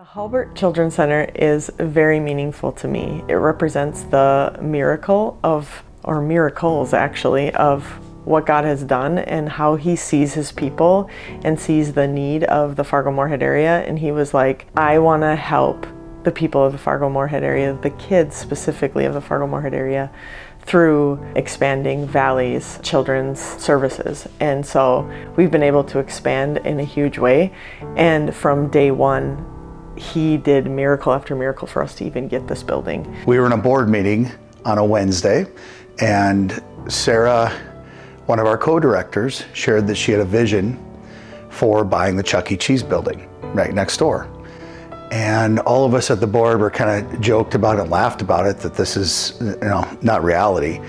The Hulbert Children's Center is very meaningful to me. It represents the miracle of, or miracles actually, of what God has done and how He sees His people and sees the need of the Fargo-Moorhead area. And He was like, I want to help the people of the Fargo-Moorhead area, the kids specifically of the Fargo-Moorhead area, through expanding Valley's children's services. And so we've been able to expand in a huge way. And from day one, He did miracle after miracle for us to even get this building. We were in a board meeting on a Wednesday, and Sarah, one of our co-directors, shared that she had a vision for buying the Chuck E. Cheese building right next door. And all of us at the board were kind of joked about it and laughed about it, that this is, not reality.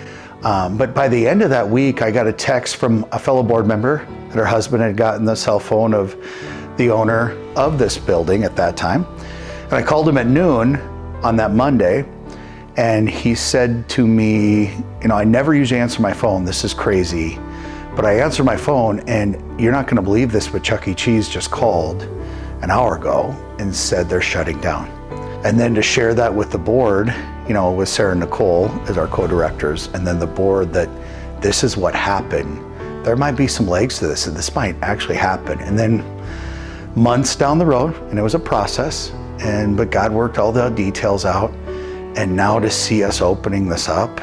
But by the end of that week, I got a text from a fellow board member that her husband had gotten the cell phone of the owner of this building at that time. And I called him at noon on that Monday, and he said to me, I never usually answer my phone, this is crazy, but I answered my phone, and you're not gonna believe this, but Chuck E. Cheese just called an hour ago and said they're shutting down. And then to share that with the board, with Sarah and Nicole as our co-directors, and then the board, that this is what happened. There might be some legs to this, and this might actually happen. And then months down the road, and it was a process, but God worked all the details out. And now to see us opening this up,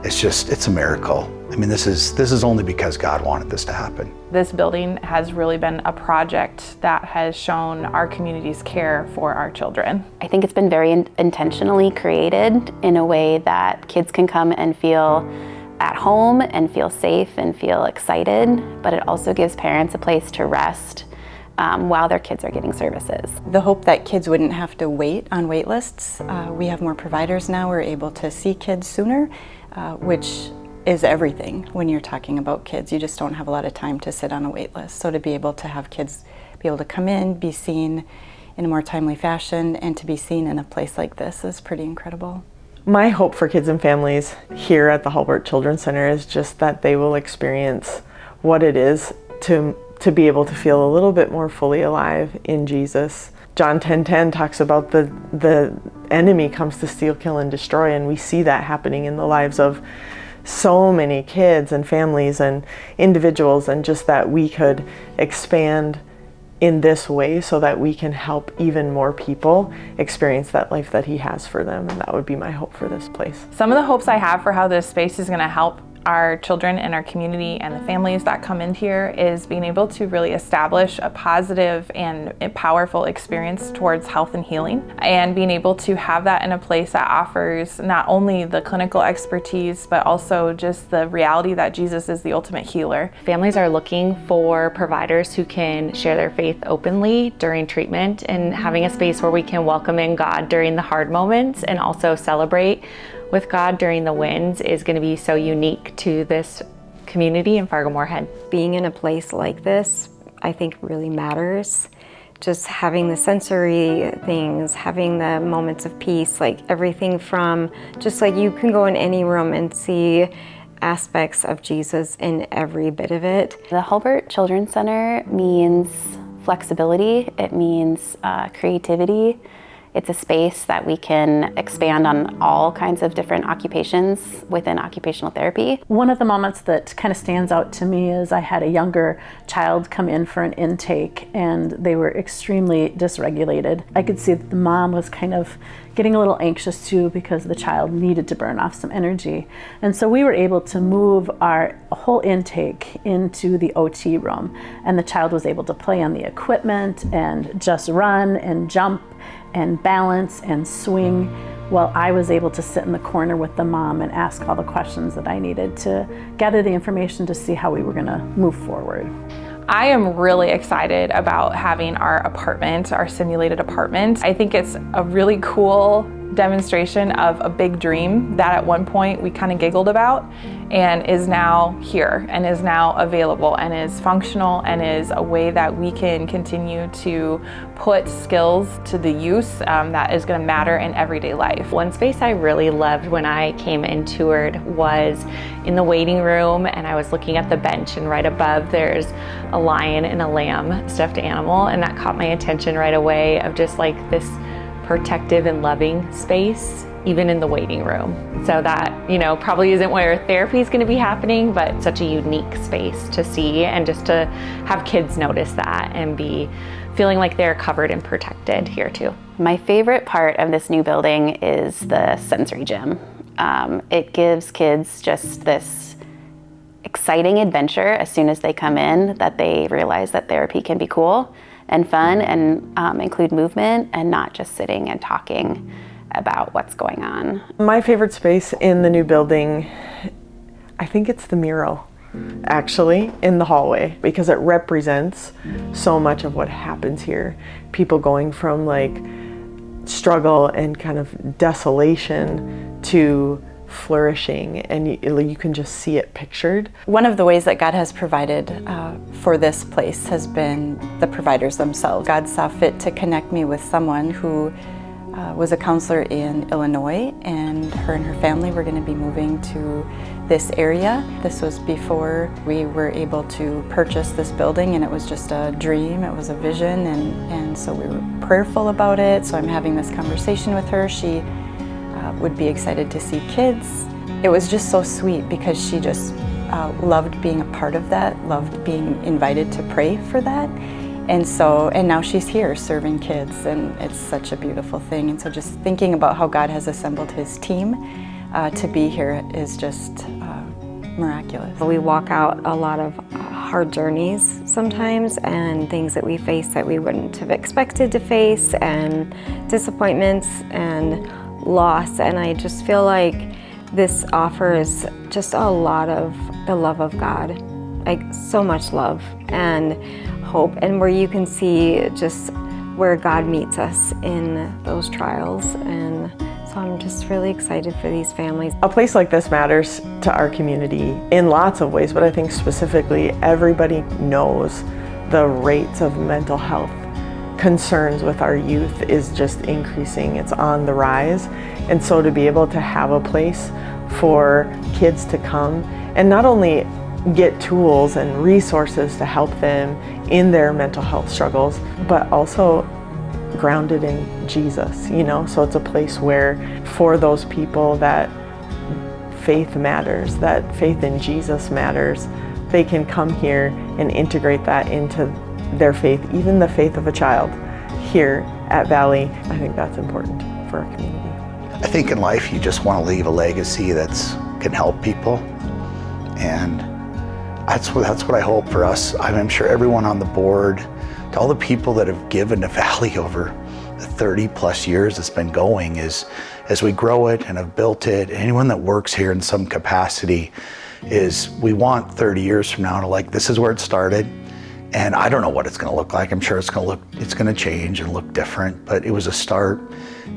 it's a miracle. This is only because God wanted this to happen. This building has really been a project that has shown our community's care for our children. I think it's been very intentionally created in a way that kids can come and feel at home and feel safe and feel excited, but it also gives parents a place to rest while their kids are getting services. The hope that kids wouldn't have to wait on wait lists. We have more providers now. We're able to see kids sooner, which is everything when you're talking about kids. You just don't have a lot of time to sit on a wait list. So to be able to have kids be able to come in, be seen in a more timely fashion, and to be seen in a place like this is pretty incredible. My hope for kids and families here at the Hulbert Children's Center is just that they will experience what it is to be able to feel a little bit more fully alive in Jesus. John 10:10 talks about the enemy comes to steal, kill, and destroy, and we see that happening in the lives of so many kids and families and individuals, and just that we could expand in this way so that we can help even more people experience that life that He has for them. And that would be my hope for this place. Some of the hopes I have for how this space is going to help our children and our community and the families that come in here is being able to really establish a positive and powerful experience towards health and healing, and being able to have that in a place that offers not only the clinical expertise, but also just the reality that Jesus is the ultimate healer. Families are looking for providers who can share their faith openly during treatment, and having a space where we can welcome in God during the hard moments and also celebrate with God during the wins is going to be so unique to this community in Fargo-Moorhead. Being in a place like this, I think, really matters. Just having the sensory things, having the moments of peace, like everything from just like you can go in any room and see aspects of Jesus in every bit of it. The Hulbert Children's Center means flexibility, it means creativity. It's a space that we can expand on all kinds of different occupations within occupational therapy. One of the moments that kind of stands out to me is I had a younger child come in for an intake, and they were extremely dysregulated. I could see that the mom was kind of getting a little anxious too, because the child needed to burn off some energy. And so we were able to move our whole intake into the OT room, and the child was able to play on the equipment and just run and jump and balance and swing, while I was able to sit in the corner with the mom and ask all the questions that I needed to gather the information to see how we were gonna move forward. I am really excited about having our apartment, our simulated apartment. I think it's a really cool demonstration of a big dream that at one point we kind of giggled about. and is now here and is now available and is functional and is a way that we can continue to put skills to the use that is going to matter in everyday life. One space I really loved when I came and toured was in the waiting room, and I was looking at the bench, and right above there's a lion and a lamb stuffed animal, and that caught my attention right away of just like this protective and loving space even in the waiting room. So that, probably isn't where therapy is going to be happening, but such a unique space to see, and just to have kids notice that and be feeling like they're covered and protected here too. My favorite part of this new building is the sensory gym. It gives kids just this exciting adventure as soon as they come in, that they realize that therapy can be cool and fun and include movement and not just sitting and talking about what's going on. My favorite space in the new building, I think it's the mural, actually, in the hallway, because it represents so much of what happens here. People going from like struggle and kind of desolation to flourishing, and you can just see it pictured. One of the ways that God has provided for this place has been the providers themselves. God saw fit to connect me with someone who was a counselor in Illinois, and her family were going to be moving to this area. This was before we were able to purchase this building, and it was just a dream, it was a vision, and so we were prayerful about it. So I'm having this conversation with her. She would be excited to see kids. It was just so sweet because she just loved being a part of that, loved being invited to pray for that. And now she's here serving kids, and it's such a beautiful thing. And so just thinking about how God has assembled his team to be here is just miraculous. We walk out a lot of hard journeys sometimes, and things that we face that we wouldn't have expected to face, and disappointments and loss. And I just feel like this offers just a lot of the love of God, like so much love and hope, and where you can see just where God meets us in those trials. And so I'm just really excited for these families. A place like this matters to our community in lots of ways, but I think specifically everybody knows the rates of mental health concerns with our youth is just increasing. It's on the rise. And so to be able to have a place for kids to come and not only get tools and resources to help them in their mental health struggles, but also grounded in Jesus, So it's a place where for those people that faith matters, that faith in Jesus matters, they can come here and integrate that into their faith, even the faith of a child here at Valley. I think that's important for our community. I think in life you just want to leave a legacy that can help people, and that's what I hope for us. I'm sure everyone on the board, to all the people that have given to Valley over the 30 plus years it's been going, is as we grow it and have built it, anyone that works here in some capacity, is we want 30 years from now to this is where it started. And I don't know what it's going to look like. I'm sure it's going to change and look different, but it was a start.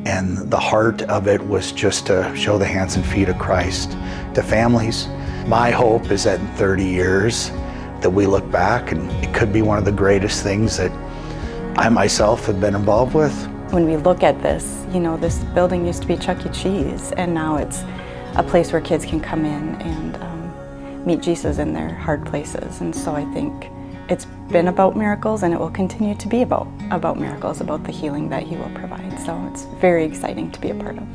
And the heart of it was just to show the hands and feet of Christ to families. My hope is that in 30 years that we look back and it could be one of the greatest things that I myself have been involved with. When we look at this, this building used to be Chuck E. Cheese, and now it's a place where kids can come in and meet Jesus in their hard places. And so I think it's been about miracles, and it will continue to be about miracles, about the healing that he will provide. So it's very exciting to be a part of.